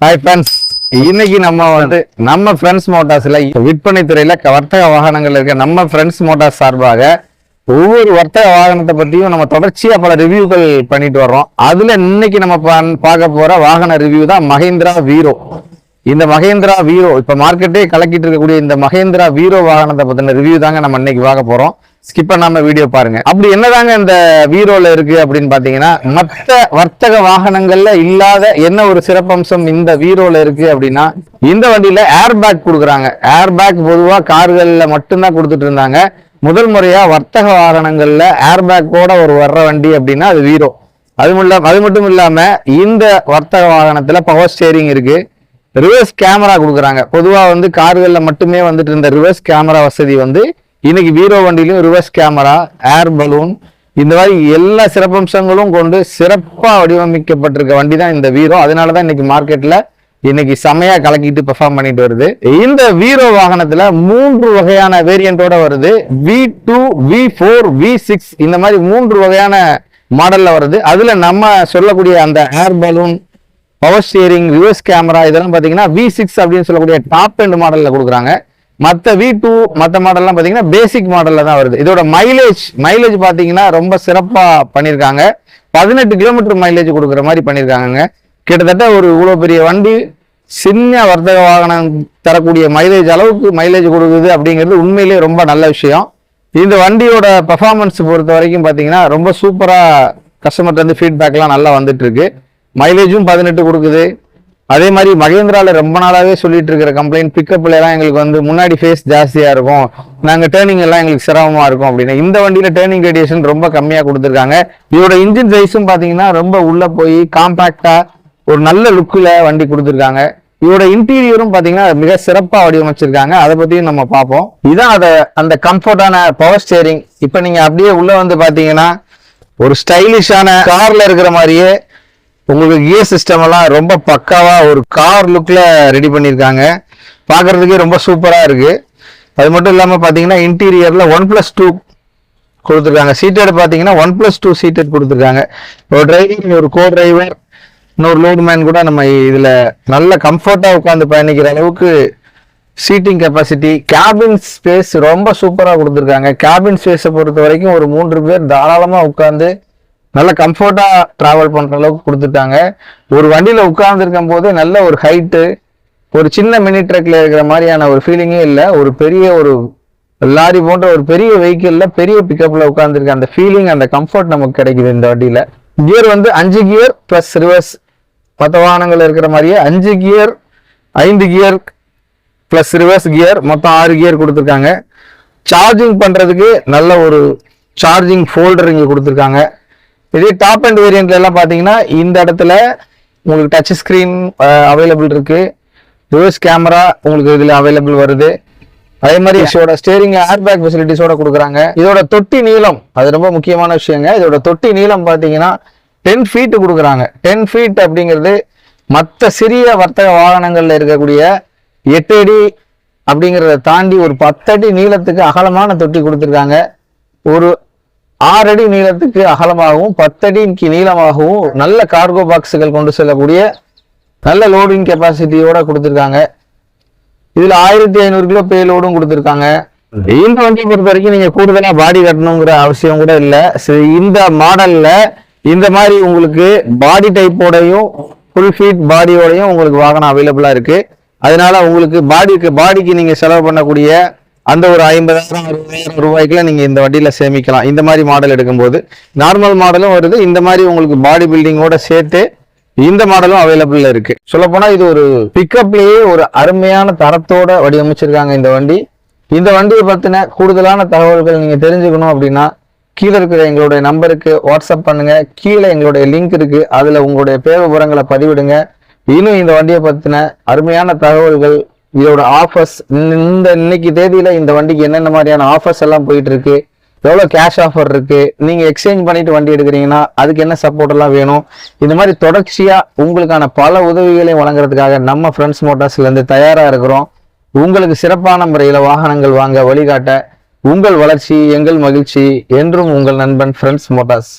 Hi friends, இன்னைக்கு நம்ம friends மோட்டார்ஸ்ல விற்பனை துறையில வர்த்தக வாகனங்கள் இருக்க நம்ம ஃப்ரெண்ட்ஸ் மோட்டார்ஸ் சார்பாக ஒவ்வொரு வர்த்தக வாகனத்தை பத்தியும் நம்ம தொடர்ச்சியா பல ரிவ்யூக்கள் பண்ணிட்டு வர்றோம். அதுல இன்னைக்கு நம்ம பார்க்க போற வாகன ரிவ்யூ தான் மஹேந்திரா வீரோ. இந்த மஹேந்திரா வீரோ இப்ப மார்க்கெட்டே கலக்கிட்டு இருக்கக்கூடிய இந்த மஹேந்திரா வீரோ வாகனத்தை பத்தின ரிவ்யூ தாங்க நம்ம இன்னைக்கு பார்க்க போறோம். ஸ்கிப் பண்ணாம வீடியோ பாருங்க. அப்படி என்னதாங்க இந்த வீரோல இருக்கு அப்படின்னு பாத்தீங்கன்னா, மற்ற வர்த்தக வாகனங்கள்ல இல்லாத என்ன ஒரு சிறப்பம்சம் இந்த வீரோல இருக்கு அப்படின்னா, இந்த வண்டியில ஏர் பேக் கொடுக்குறாங்க. ஏர் பேக் பொதுவா கார்கள்ல மட்டும்தான் கொடுத்துட்டு இருந்தாங்க. முதல் முறையா வர்த்தக வாகனங்கள்ல ஏர் பேக்கோட ஒரு வர்ற வண்டி அப்படின்னா அது வீரோ. அது மட்டும் இல்லாம இந்த வர்த்தக வாகனத்துல பவர் ஸ்டேரிங் இருக்கு. ரிவர்ஸ் கேமரா கொடுக்குறாங்க. பொதுவா கார்கள்ல மட்டுமே வந்துட்டு இருந்த ரிவர்ஸ் கேமரா வசதி இன்னைக்கு Viro வண்டியிலும் reverse camera, air balloon, இந்த மாதிரி எல்லா சிறப்பம்சங்களும் கொண்டு சிறப்பா வடிவமைக்கப்பட்டிருக்க வண்டி தான் இந்த வீரோ. அதனாலதான் இன்னைக்கு மார்க்கெட்ல இன்னைக்கு செமையா கலக்கிட்டு பெர்ஃபார்ம் பண்ணிட்டு வருது. இந்த வீரோ வாகனத்துல 3 வகையான வேரியண்டோட வருது. V2, V4, V6 இந்த மாதிரி 3 வகையான மாடல்ல வருது. அதுல நம்ம சொல்லக்கூடிய அந்த air balloon, power steering, reverse camera இதெல்லாம் பாத்தீங்கன்னா V6 அப்படின்னு சொல்லக்கூடிய டாப் எண்ட் மாடல்ல கொடுக்குறாங்க. மற்ற V2 மற்ற மாடல்லாம் பாத்தீங்கன்னா பேசிக் மாடல்ல தான் வருது. இதோட மைலேஜ் பாத்தீங்கன்னா ரொம்ப சிறப்பா பண்ணிருக்காங்க. 18 கிலோமீட்டர் மைலேஜ் கொடுக்குற மாதிரி பண்ணிருக்காங்க. கிட்டத்தட்ட ஒரு இவ்வளவு பெரிய வண்டி சின்ன வர்த்தக வாகனம் தரக்கூடிய அளவுக்கு மைலேஜ் கொடுக்குது அப்படிங்கிறது உண்மையிலேயே ரொம்ப நல்ல விஷயம். இந்த வண்டியோட பெர்ஃபார்மன்ஸ் பொறுத்த வரைக்கும் பாத்தீங்கன்னா ரொம்ப சூப்பரா கஸ்டமர்கிட்ட ஃபீட்பேக்லாம் நல்லா வந்துட்டு இருக்கு. மைலேஜும் 18 கொடுக்குது. அதே மாதிரி மகேந்திரால ரொம்ப நாளாவே சொல்லிட்டு இருக்கிற கம்ப்ளைண்ட், பிக்கப்ல எல்லாம் எங்களுக்கு முன்னாடி ஃபேஸ் ஜாஸ்தியா இருக்கும், நாங்க டேர்னிங் எல்லாம் எங்களுக்கு சிரமமா இருக்கும் அப்படின்னு. இந்த வண்டியில டேர்னிங் ரேடியேஷன் ரொம்ப கம்மியா கொடுத்துருக்காங்க. இதோட இன்ஜின் சைஸும் பாத்தீங்கன்னா ரொம்ப உள்ள போய் காம்பாக்டா ஒரு நல்ல லுக்ல வண்டி கொடுத்துருக்காங்க. இதோட இன்டீரியரும் பாத்தீங்கன்னா மிக சிறப்பா வடிவமைச்சிருக்காங்க. அதை பத்தியும் நம்ம பார்ப்போம். இதான் அந்த கம்ஃபர்டான பவர் ஸ்டேரிங். இப்ப நீங்க அப்படியே உள்ள பாத்தீங்கன்னா ஒரு ஸ்டைலிஷான கார்ல இருக்கிற மாதிரியே உங்களுக்கு கியர் சிஸ்டம் எல்லாம் ரொம்ப பக்காவா ஒரு கார் லுக்ல ரெடி பண்ணியிருக்காங்க. பார்க்கறதுக்கே ரொம்ப சூப்பரா இருக்கு. அது மட்டும் இல்லாம பாத்தீங்கன்னா இன்டீரியர்ல 1+2 கொடுத்துருக்காங்க. சீட்டட் பாத்தீங்கன்னா 1+2 சீட்டட் கொடுத்துருக்காங்க. ஒரு டிரைவர், ஒரு கோ டிரைவர், இன்னொரு லோடு மேன் கூட நம்ம இதுல நல்ல கம்ஃபர்ட்டா உட்காந்து பயணிக்கிற அளவுக்கு சீட்டிங் கெப்பாசிட்டி, கேபின் ஸ்பேஸ் ரொம்ப சூப்பரா கொடுத்துருக்காங்க. கேபின் ஸ்பேஸை பொறுத்த வரைக்கும் ஒரு 3 பேர் தாராளமா உட்காந்து நல்ல கம்ஃபர்ட்டா டிராவல் பண்ற அளவுக்கு கொடுத்துட்டாங்க. ஒரு வண்டியில உட்கார்ந்து இருக்கும் போது நல்ல ஒரு ஹைட்டு, ஒரு சின்ன மினி ட்ரக்ல இருக்கிற மாதிரியான ஒரு ஃபீலிங்கே இல்லை. ஒரு பெரிய ஒரு லாரி போன்ற ஒரு பெரிய வெஹிக்கிள்ல பெரிய பிக்கப்ல உட்கார்ந்துருக்க அந்த ஃபீலிங், அந்த கம்ஃபர்ட் நமக்கு கிடைக்குது இந்த வண்டியில. Gear 5 gear plus reverse. மற்ற வாகனங்கள் இருக்கிற மாதிரியே 5 gear, 5 gear plus reverse gear, மொத்தம் 6 கியர் கொடுத்துருக்காங்க. சார்ஜிங் பண்றதுக்கு நல்ல ஒரு சார்ஜிங் ஃபோல்டர் இங்க கொடுத்துருக்காங்க. இதே டாப் அண்ட் வேரியன்ட்ல எல்லாம் பாத்தீங்கன்னா இந்த இடத்துல உங்களுக்கு டச் ஸ்கிரீன் அவைலபிள் இருக்கு. ரிவர்ஸ் கேமரா உங்களுக்கு இதுல அவைலபிள் வருது. அதே மாதிரி இதோட ஸ்டேரிங் ஏர் பேக் ஃபெசிலிட்டிஸோட கொடுக்குறாங்க. இதோட தொட்டி நீளம் அது ரொம்ப முக்கியமான விஷயங்க. இதோட தொட்டி நீளம் பாத்தீங்கன்னா 10 ஃபீட் கொடுக்குறாங்க. 10 ஃபீட் அப்படிங்கிறது மற்ற சிறிய வர்த்தக வாகனங்கள்ல இருக்கக்கூடிய 8 அடி அப்படிங்கிறத தாண்டி ஒரு 10 அடி நீளத்துக்கு அகலமான தொட்டி கொடுத்துருக்காங்க. ஒரு 6 அடி நீளத்துக்கு அகலமாகவும் 10 அடிக்கு நீளமாகவும் நல்ல கார்கோ பாக்ஸுகள் கொண்டு செல்லக்கூடிய நல்ல லோடிங் கெப்பாசிட்டியோட கொடுத்துருக்காங்க. இதுல 1500 கிலோ பே லோடும் கொடுத்துருக்காங்க. இந்த வண்டியை பொறுத்த வரைக்கும் நீங்க கூடுதலா பாடி கட்டணுங்கிற அவசியம் கூட இல்லை. இந்த மாடல்ல இந்த மாதிரி உங்களுக்கு பாடி டைப்போடையும் ஃபுல் ஃபீட் பாடியோடையும் உங்களுக்கு வாகனம் அவைலபிளா இருக்கு. அதனால உங்களுக்கு பாடிக்கு நீங்க செலவு பண்ணக்கூடிய அந்த ஒரு 50,000 60,000 ரூபாய்க்குல நீங்க இந்த வண்டியில சேமிக்கலாம். இந்த மாதிரி மாடல் எடுக்கும்போது நார்மல் மாடலும் வருது. இந்த மாதிரி உங்களுக்கு பாடி பில்டிங்கோட சேர்த்து இந்த மாடலும் அவைலபிள் இருக்கு. சொல்ல போனா இது ஒரு பிக்கப்லயே ஒரு அருமையான தரத்தோட வடிவமைச்சிருக்காங்க இந்த வண்டி. இந்த வண்டியை பத்தின கூடுதலான தகவல்கள் நீங்க தெரிஞ்சுக்கணும் அப்படின்னா கீழே இருக்கிற எங்களுடைய நம்பருக்கு வாட்ஸ்அப் பண்ணுங்க. கீழே எங்களுடைய லிங்க் இருக்கு, அதுல உங்களுடைய பேர் விவரங்களை பதிவிடுங்க. இன்னும் இந்த வண்டியை பத்தின அருமையான தகவல்கள், இதோட ஆஃபர்ஸ், இன்னைக்கு தேதியில இந்த வண்டிக்கு என்னென்ன மாதிரியான ஆஃபர்ஸ் எல்லாம் போயிட்டு இருக்கு, எவ்வளவு கேஷ் ஆஃபர் இருக்கு, நீங்க எக்ஸ்சேஞ்ச் பண்ணிட்டு வண்டி எடுக்கிறீங்கன்னா அதுக்கு என்ன சப்போர்ட் எல்லாம் வேணும், இந்த மாதிரி தொடர்ச்சியா உங்களுக்கான பல உதவிகளையும் வழங்குறதுக்காக நம்ம ஃப்ரெண்ட்ஸ் மோட்டார்ஸ்ல இருந்து தயாரா இருக்கிறோம். உங்களுக்கு சிறப்பான முறையில வாகனங்கள் வாங்க வழிகாட்ட உங்கள் வளர்ச்சி எங்கள் மகிழ்ச்சி. என்றும் உங்கள் நண்பன் ஃப்ரெண்ட்ஸ் மோட்டார்ஸ்.